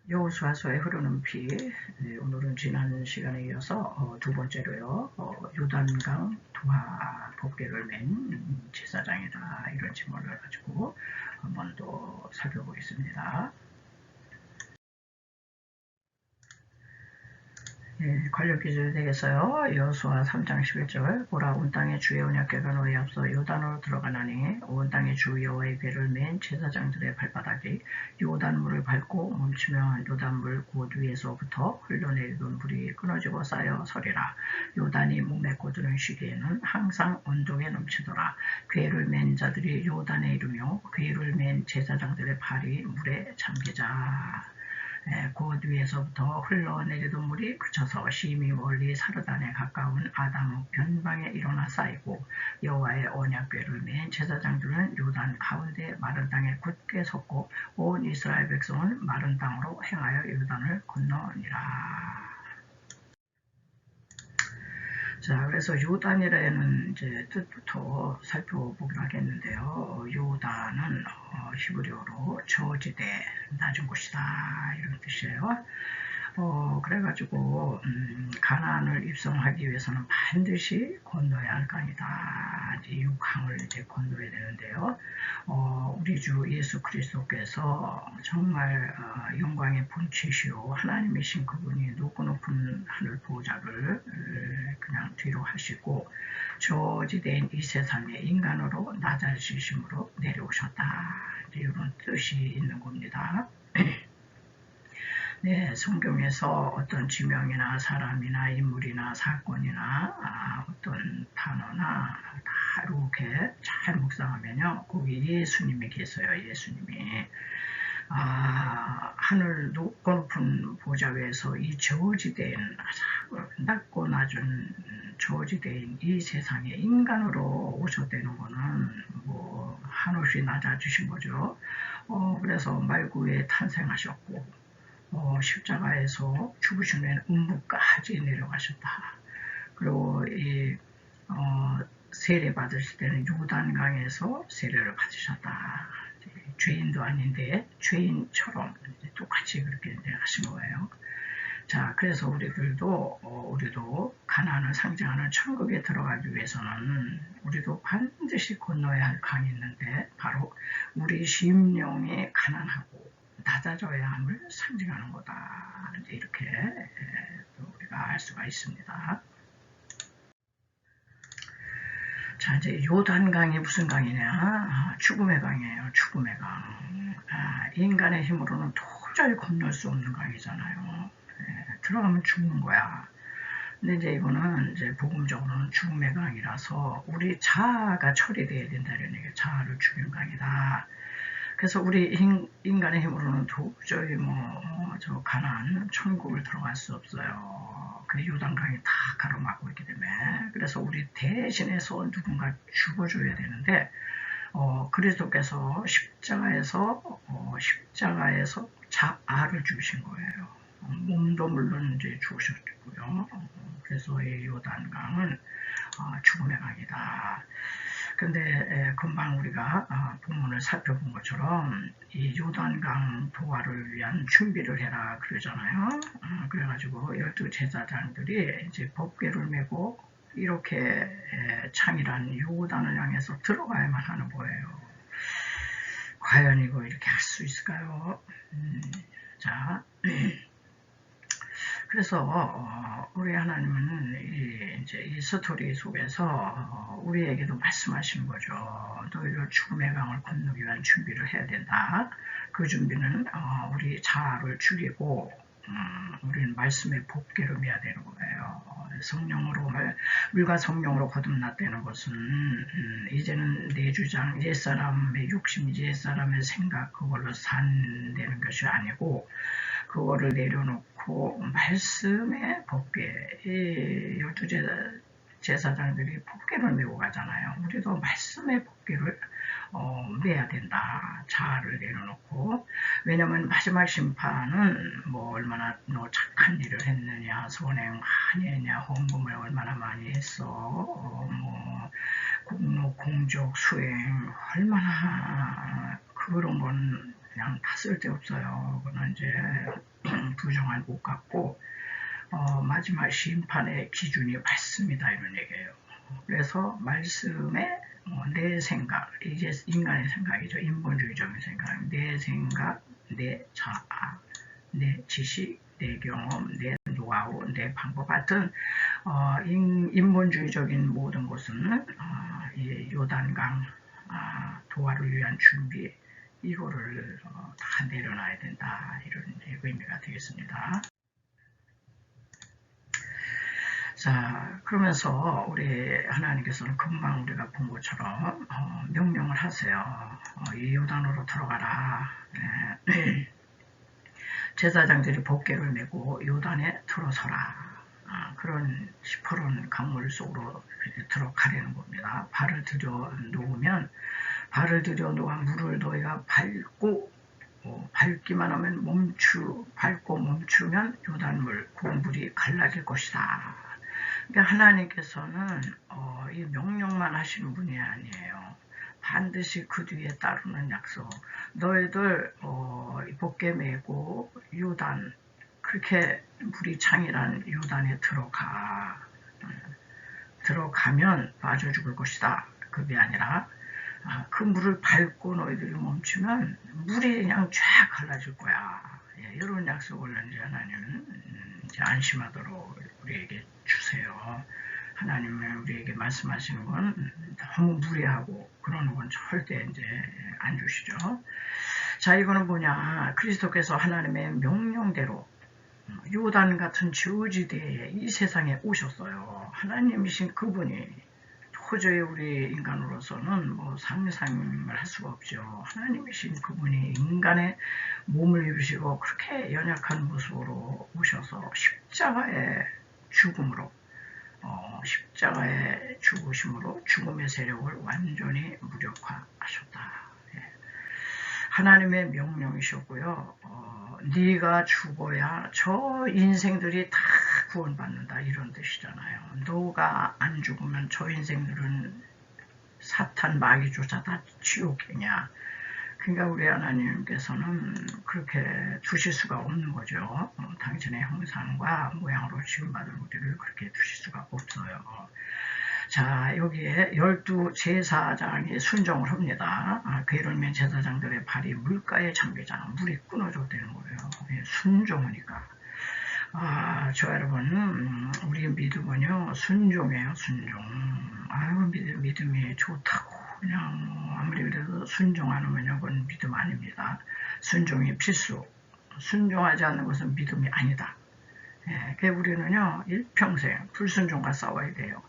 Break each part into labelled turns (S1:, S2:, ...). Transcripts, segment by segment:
S1: 여호수아서의 흐르는 피. 오늘은 지난 시간에 이어서 두 번째로요. 요단강 두하 법궤를 맨 제사장이다, 이런 제목을 가지고 한 번 더 살펴보겠습니다. 관련 기준이 되겠어요. 여호수아 3장 11절. 보라, 온 땅의 주의 언약궤가 너희 앞서 요단으로 들어가나니 온 땅의 주 여호와의 궤를 맨 제사장들의 발바닥이 요단물을 밟고 멈추면 요단물 곧 위에서부터 흘러내리던 물이 끊어지고 쌓여 서리라. 요단이 몸에 꽂는 시기에는 항상 온동에 넘치더라. 궤를 맨 자들이 요단에 이르며 궤를 맨 제사장들의 발이 물에 잠기자. 곧 위에서부터 흘러내리던 물이 그쳐서 심히 멀리 사르단에 가까운 아담 변방에 일어나 쌓이고 여호와의 언약궤를 맨 제사장들은 요단 가운데 마른 땅에 굳게 섰고 온 이스라엘 백성은 마른 땅으로 행하여 요단을 건너니라. 자, 그래서 요단이라는 이제 뜻부터 살펴보기로 하겠는데요. 요단은 히브리어로 저지대, 낮은 곳이다, 이런 뜻이에요. 그래가지고 가나안을 입성하기 위해서는 반드시 건너야 할 강이다. 이 강을 이제 건너야 되는데요. 우리 주 예수 그리스도께서 정말 영광의 본체시오 하나님이신 그분이 높은 하늘 보좌를 그냥 뒤로 하시고 저지대인 이 세상에 인간으로 낮아지심으로 내려오셨다, 이런 뜻이 있는 겁니다. 네, 성경에서 어떤 지명이나 사람이나 인물이나 사건이나 어떤 단어나 다 이렇게 잘 묵상하면요, 거기 예수님이 계세요. 예수님이 하늘 높은 보좌 위에서 이 저지대인, 낮고 낮은 저지대인 이 세상에 인간으로 오셨다는 거는 뭐 한없이 낮아지신 거죠. 그래서 말구에 탄생하셨고 십자가에서 죽으신 후에 음부까지 내려가셨다. 그리고 세례 받으실 때는 요단강에서 세례를 받으셨다. 죄인도 아닌데 죄인처럼 똑같이 그렇게 하신 거예요. 자, 그래서 우리도 가나안을 상징하는 천국에 들어가기 위해서는 우리도 반드시 건너야 할 강이 있는데 바로 우리 심령이 가난하고 낮아져야 함을 상징하는 거다, 이렇게 우리가 알 수가 있습니다. 자, 이제 요단강이 무슨 강이냐? 죽음의 강이에요. 죽음의 강. 인간의 힘으로는 도저히 건널 수 없는 강이잖아요. 들어가면 죽는 거야. 근데 이제 이거는 이제 복음적으로는 죽음의 강이라서 우리 자아가 처리돼야 된다는 얘기예요. 자아를 죽이는 강이다. 그래서 우리 인간의 힘으로는 도저히 저 가나안 천국을 들어갈 수 없어요. 그 요단강이 다 가로막고 있기 때문에. 그래서 우리 대신해서 누군가 죽어줘야 되는데 그리스도께서 십자가에서 자아를 주신 거예요. 몸도 물론 이제 죽으셨고요. 그래서 이 요단강은 죽음의 강이다. 근데 금방 우리가 본문을 살펴본 것처럼 이 요단강 도하를 위한 준비를 해라 그러잖아요. 그래가지고 12 제사장들이 이제 법궤를 메고 이렇게 창이란 요단을 향해서 들어가야만 하는 거예요. 과연 이거 이렇게 할 수 있을까요? 자, 그래서 우리 하나님은 이제 이 스토리 속에서 우리에게도 말씀하시는 거죠. 너희를 죽음의 강을 건너기 위한 준비를 해야 된다. 그 준비는 우리 자아를 죽이고 우리는 말씀의 법궤를 메야 되는 거예요. 성령으로 물과 성령으로 거듭났다는 것은 이제는 내 주장, 옛사람의 욕심, 옛사람의 생각, 그걸로 산다는 것이 아니고 그거를 내려놓고 말씀의 법궤, 12 제사장들이 법궤를 메고 가잖아요. 우리도 말씀의 법궤를 메야 된다. 자아를 내려놓고. 왜냐면 마지막 심판은 얼마나 너 착한 일을 했느냐, 선행 많이 했냐, 헌금을 얼마나 많이 했어, 공로, 공적, 수행 얼마나 그런 건 그냥 다 쓸데없어요. 그거는 이제 부정한 것 같고 마지막 심판의 기준이 말씀이다 이런 얘기예요. 그래서 말씀에 내 생각, 이게 인간의 생각이죠. 인본주의적인 생각, 내 생각, 내 자아, 내 지식, 내 경험, 내 노하우, 내 방법 같은 인본주의적인 모든 것은 이 요단강 도하를 위한 준비 이거를 다 내려놔야 된다 이런 의미가 되겠습니다. 자, 그러면서 우리 하나님께서는 금방 우리가 본 것처럼 명령을 하세요. 이 요단으로 들어가라. 네. 제사장들이 복궤를 메고 요단에 들어서라. 그런 시퍼런 강물 속으로 들어가려는 겁니다. 발을 들여 놓으면 발을 들여 놓아 물을 너희가 밟기만 하면 밟고 멈추면 요단물 그 물이 갈라질 것이다. 그러니까 하나님께서는 이 명령만 하시는 분이 아니에요. 반드시 그 뒤에 따르는 약속. 너희들 복궤 메고 요단 그렇게 물이 창이란 요단에 들어가면 빠져 죽을 것이다. 그게 아니라 그 물을 밟고 너희들이 멈추면 물이 그냥 쫙 갈라질 거야. 이런 약속을 이제 하나님은 이제 안심하도록 우리에게 주세요. 하나님이 우리에게 말씀하시는 건 너무 무리하고 그러는 건 절대 이제 안 주시죠. 자, 이거는 뭐냐? 그리스도께서 하나님의 명령대로 요단 같은 지오지대에 이 세상에 오셨어요. 하나님이신 그분이 도저히 우리 인간으로서는 뭐 상상을 할 수가 없죠. 하나님이신 그분이 인간의 몸을 입으시고 그렇게 연약한 모습으로 오셔서 십자가의 죽으심으로 죽음의 세력을 완전히 무력화하셨다. 하나님의 명령이셨고요. 네가 죽어야 저 인생들이 다 구원받는다 이런 뜻이잖아요. 너가 안 죽으면 저 인생들은 사탄 마귀조차 다 지옥이냐. 그러니까 우리 하나님께서는 그렇게 두실 수가 없는 거죠. 당신의 형상과 모양으로 지음받은 우리를 그렇게 두실 수가 없어요. 자, 여기에 12 제사장이 순종을 합니다. 그러면 제사장들의 발이 물가에 잠기잖아. 물이 끊어져 되는 거예요. 순종하니까. 저 여러분, 우리 믿음은요, 순종이에요, 순종. 믿음이 좋다고. 그냥, 아무리 그래도 순종 안 하면요, 그건 믿음 아닙니다. 순종이 필수. 순종하지 않는 것은 믿음이 아니다. 그래서 우리는요, 일평생 불순종과 싸워야 돼요.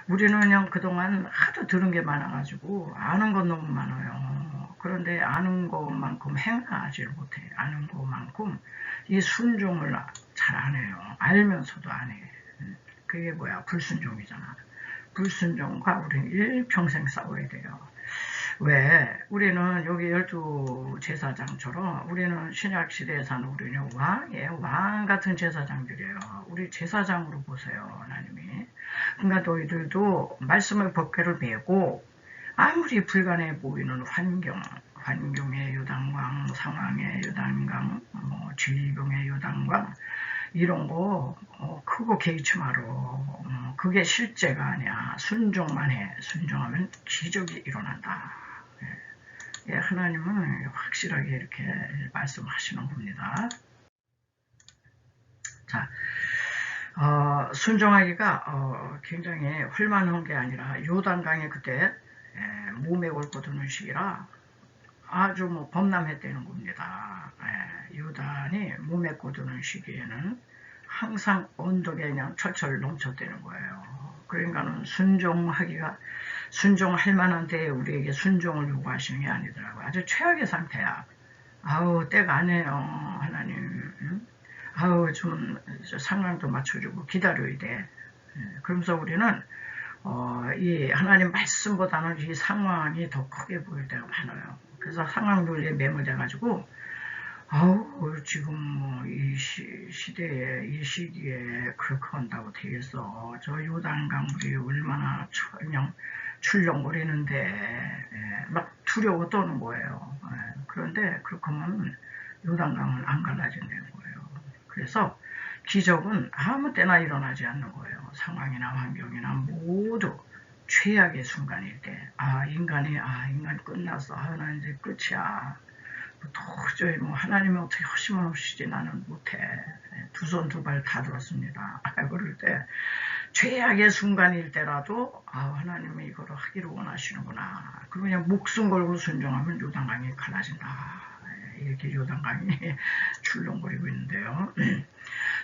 S1: 우리는 그냥 그동안 하도 들은 게 많아가지고 아는 건 너무 많아요. 그런데 아는 것만큼 행하지를 못해. 아는 것만큼 이 순종을 잘 안 해요. 알면서도 안 해. 그게 뭐야? 불순종이잖아. 불순종과 우리는 일평생 싸워야 돼요. 왜? 우리는 여기 12 제사장처럼 우리는 신약시대에서는 우리는 왕 같은 제사장들이에요. 우리 제사장으로 보세요, 하나님이. 그러니까 너희들도 말씀의 법궤를 메고 아무리 불가능해 보이는 환경의 요단강, 상황의 요단강, 질병의 요단강 이런 거 크고 개의치 마라. 그게 실제가 아니야. 순종만 해. 순종하면 기적이 일어난다. 하나님은 확실하게 이렇게 말씀하시는 겁니다. 자, 순종하기가 굉장히 헐만한 게 아니라 요단강에 그때 몸에 옳거드는 시기라 아주 뭐 범람했다는 겁니다. 요단이 몸에 꽂드는 시기에는 항상 언덕에 그냥 철철 넘쳤다는 거예요. 그러니까는 순종할 만한데 우리에게 순종을 요구하시는 게 아니더라고요. 아주 최악의 상태야. 때가 아니에요, 하나님. 좀 상황도 맞춰주고 기다려야 돼. 그러면서 우리는 이 하나님 말씀보다는 이 상황이 더 크게 보일 때가 많아요. 그래서 상황 논리에 매몰돼가지고 지금 뭐 이 시대에 이 시기에 그렇게 한다고 되겠어. 저 요단강물이 얼마나 그냥 출렁거리는데 막 두려워 떠는 거예요. 그런데 그렇게 하면 요단강은 안 갈라진다는 거예요. 그래서 기적은 아무 때나 일어나지 않는 거예요. 상황이나 환경이나 모두 최악의 순간일 때, 인간이 끝났어. 나 이제 끝이야. 도저히 하나님이 어떻게 하시면 하시지 나는 못해. 두 손 두 발 다 들었습니다. 그럴 때 최악의 순간일 때라도 하나님이 이거를 하기를 원하시는구나. 그리고 그냥 목숨 걸고 순종하면 요단강이 갈라진다. 이렇게 요단강이 출렁거리고 있는데요.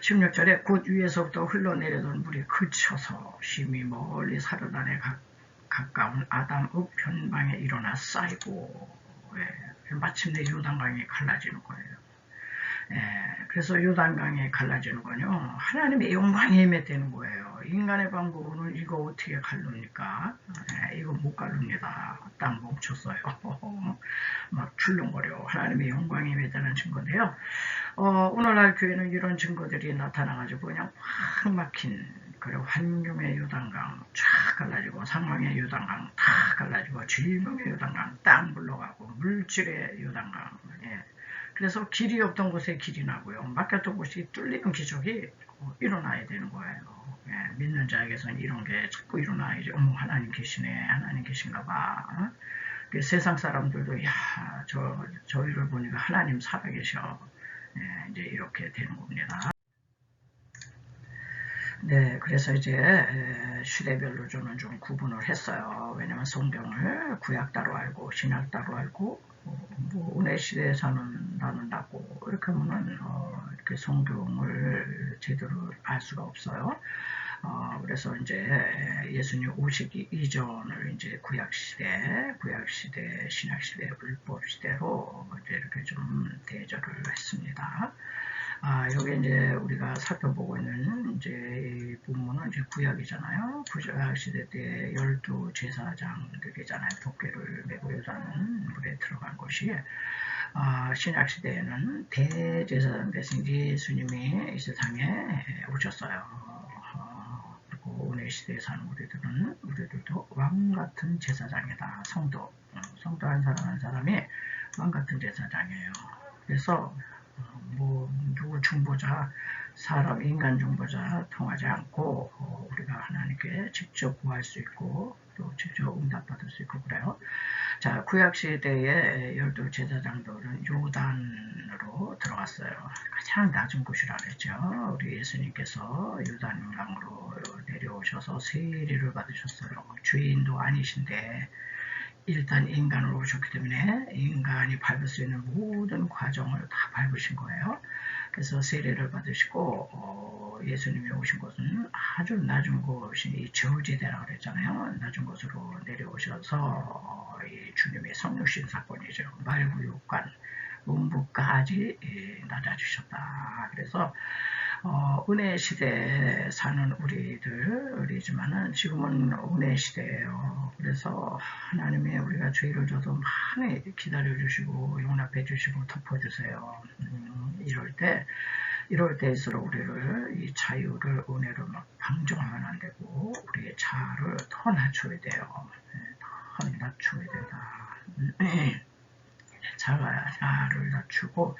S1: 16절에 곧 위에서부터 흘러내려던 물이 그쳐서 심히 멀리 사르단에 가까운 아담읍 변방에 일어나 쌓이고, 마침내 요단강이 갈라지는 거예요. 그래서 요단강이 갈라지는 건요, 하나님의 영광이 임했다는 거예요. 인간의 방법은 이거 어떻게 갈릅니까? 이거 못 갈릅니다. 딱 멈췄어요. 막 출렁거려. 하나님의 영광이 임했다는 증거인데요. 오늘날 교회는 이런 증거들이 나타나가지고 그냥 확 막힌, 그리고 환경의 요단강 쫙 갈라지고, 상황의 요단강 다 갈라지고, 질병의 요단강 딱 물러가고, 물질의 요단강, 그래서 길이 없던 곳에 길이 나고요. 막혔던 곳이 뚫리는 기적이 일어나야 되는 거예요. 믿는 자에게서는 이런 게 자꾸 일어나야지. 하나님 계시네. 하나님 계신가 봐. 세상 사람들도 저희를 보니까 하나님 살아계셔. 이제 이렇게 되는 겁니다. 네, 그래서 이제 시대별로 저는 좀 구분을 했어요. 왜냐면 성경을 구약 따로 알고 신약 따로 알고 은혜 시대에 사는 나는 나고 이렇게 하면은 이렇게 성경을 제대로 알 수가 없어요. 그래서 이제 예수님 오시기 이전을 이제 구약 시대, 신약 시대, 율법 시대로 이제 이렇게 좀 대조를 했습니다. 여기 이제 우리가 살펴보고 있는 이제 이 본문은 이제 구약이잖아요. 구약 시대 때 12 제사장들이잖아요. 도끼를 메고 요단 물에 들어간 것이. 신약 시대에는 대제사장 대신 예수님이 이 세상에 오셨어요. 그리고 은혜 시대에 사는 우리들도 왕 같은 제사장이다. 성도 한 사람 한 사람이 왕 같은 제사장이에요. 그래서 누구 중보자, 인간 중보자 통하지 않고 우리가 하나님께 직접 구할 수 있고 또 직접 응답받을 수 있고 그래요. 자, 구약시대의 12 제사장들은 요단으로 들어갔어요. 가장 낮은 곳이라 그랬죠. 우리 예수님께서 요단강으로 내려오셔서 세례를 받으셨어요. 죄인도 아니신데 일단 인간으로 오셨기 때문에 인간이 밟을 수 있는 모든 과정을 다 밟으신 거예요. 그래서 세례를 받으시고 예수님이 오신 곳은 아주 낮은 곳이 이 저지대라고 그랬잖아요. 낮은 곳으로 내려오셔서 이 주님의 성육신 사건이죠. 말구육간 음부까지 낮아지셨다. 그래서 은혜 시대에 사는 우리들이지만은 지금은 은혜 시대예요. 그래서 하나님이 우리가 죄를 져도 많이 기다려주시고 용납해주시고 덮어주세요. 이럴 때일수록 우리를 이 자유를 은혜로 막 방종하면 안 되고 우리의 자아를 더 낮춰야 돼요. 더 낮춰야 된다. 자아를 낮추고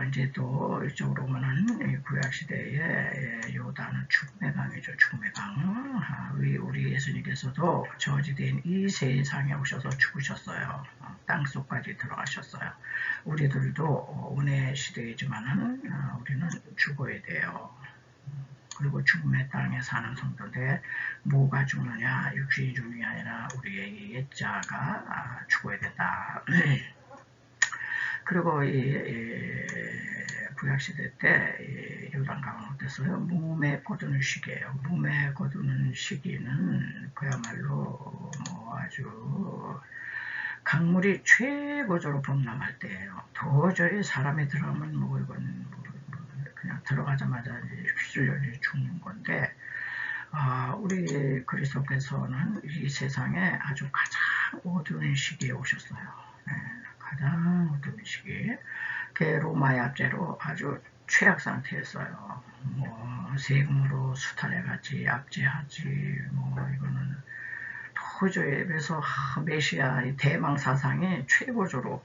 S1: 이제 또 이쪽으로 오면은 구약시대에 요단은 죽음의 강이죠. 죽음의 강. 우리 예수님께서도 저지대인 이 세상에 오셔서 죽으셨어요. 땅속까지 들어가셨어요. 우리들도 은혜 시대이지만은 우리는 죽어야 돼요. 그리고 죽음의 땅에 사는 성도인데 뭐가 죽느냐? 육신이 죽는 게 아니라 우리의 옛자가 죽어야 된다. 그리고 이 구약시대 때 요단강은 어땠어요? 몸에 거두는 시기예요. 몸에 거두는 시기는 그야말로 아주 강물이 최고조로 범람할 때예요. 도저히 사람이 들어가면 이건 그냥 들어가자마자 휩쓸려 죽는 건데 우리 그리스도께서는 이 세상에 아주 가장 어두운 시기에 오셨어요. 가장 어두운 시기. 로마의 압제로 아주 최악 상태였어요. 세금으로 수탈해가지, 압제하지, 이거는 호주에서 메시아 대망 사상이 최고조로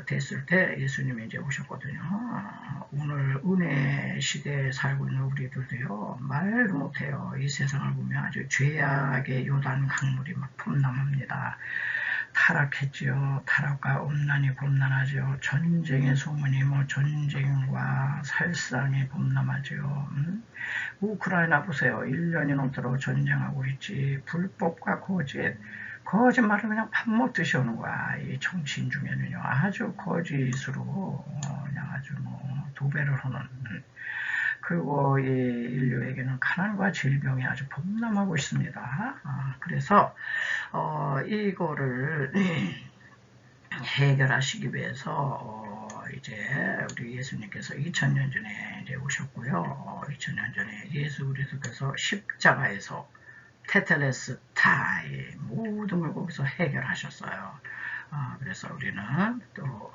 S1: 됐을 때 예수님이 이제 오셨거든요. 오늘 은혜 시대에 살고 있는 우리들도요, 말도 못해요. 이 세상을 보면 아주 죄악의 요단 강물이 막 범람합니다. 타락했지요. 타락과 음란이 범람하죠. 전쟁의 소문이 전쟁과 살상이 범람하죠. 우크라이나 보세요. 1년이 넘도록 전쟁하고 있지. 불법과 거짓말을 그냥 밥 먹듯이 오는 거야. 이 정치인 중에는요. 아주 거짓으로 그냥 아주 도배를 하는. 그리고 이 인류에게는 가난과 질병이 아주 범람하고 있습니다. 그래서 이거를 해결하시기 위해서 이제 우리 예수님께서 2000년 전에 이제 오셨고요. 2000년 전에 예수 그리스도께서 십자가에서 테텔레스타이 모든 걸 거기서 해결하셨어요. 그래서 우리는 또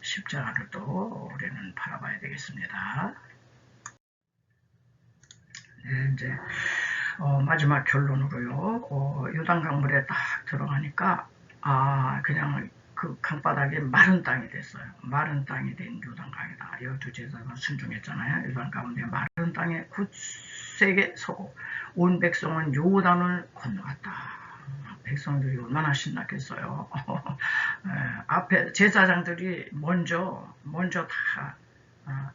S1: 십자가를 또 우리는 바라봐야 되겠습니다. 네, 이제 마지막 결론으로요. 요단강물에 딱 들어가니까 그냥 그 강바닥이 마른 땅이 됐어요. 마른 땅이 된 요단강이다. 12제자가 순종했잖아요. 요단 가운데 마른 땅에 굳세게 서고 온 백성은 요단을 건너갔다. 백성들이 얼마나 신났겠어요. 앞에 제사장들이 먼저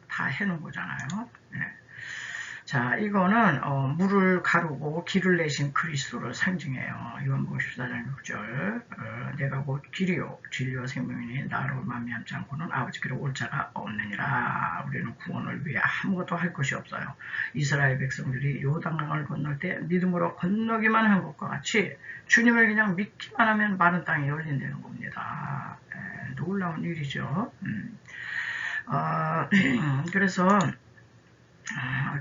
S1: 다 해놓은 거잖아요. 네. 자, 이거는 물을 가르고 길을 내신 그리스도를 상징해요. 요한복음 14장 6절 내가 곧 길이요 진리와 생명이니 나로 말미암지 않고는 아버지께로 올 자가 없느니라. 우리는 구원을 위해 아무것도 할 것이 없어요. 이스라엘 백성들이 요단강을 건널 때 믿음으로 건너기만 한 것과 같이 주님을 그냥 믿기만 하면 마른 땅이 열린다는 겁니다. 놀라운 일이죠. 그래서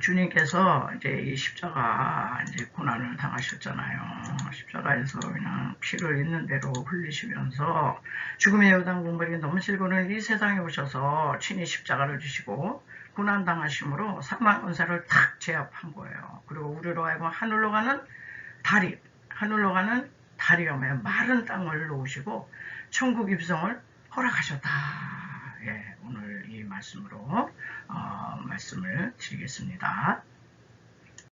S1: 주님께서 이제 이 십자가 이제 고난을 당하셨잖아요. 십자가에서 그냥 피를 있는 대로 흘리시면서 죽음의 요단 공물이 넘실고는 이 세상에 오셔서 친히 십자가를 지시고 고난 당하심으로 사망 은사를 탁 제압한 거예요. 그리고 우리로 하여금 하늘로 가는 다리가 뭐예요? 마른 땅을 놓으시고 천국 입성을 허락하셨다. 예, 오늘 이 말씀으로 말씀을 드리겠습니다.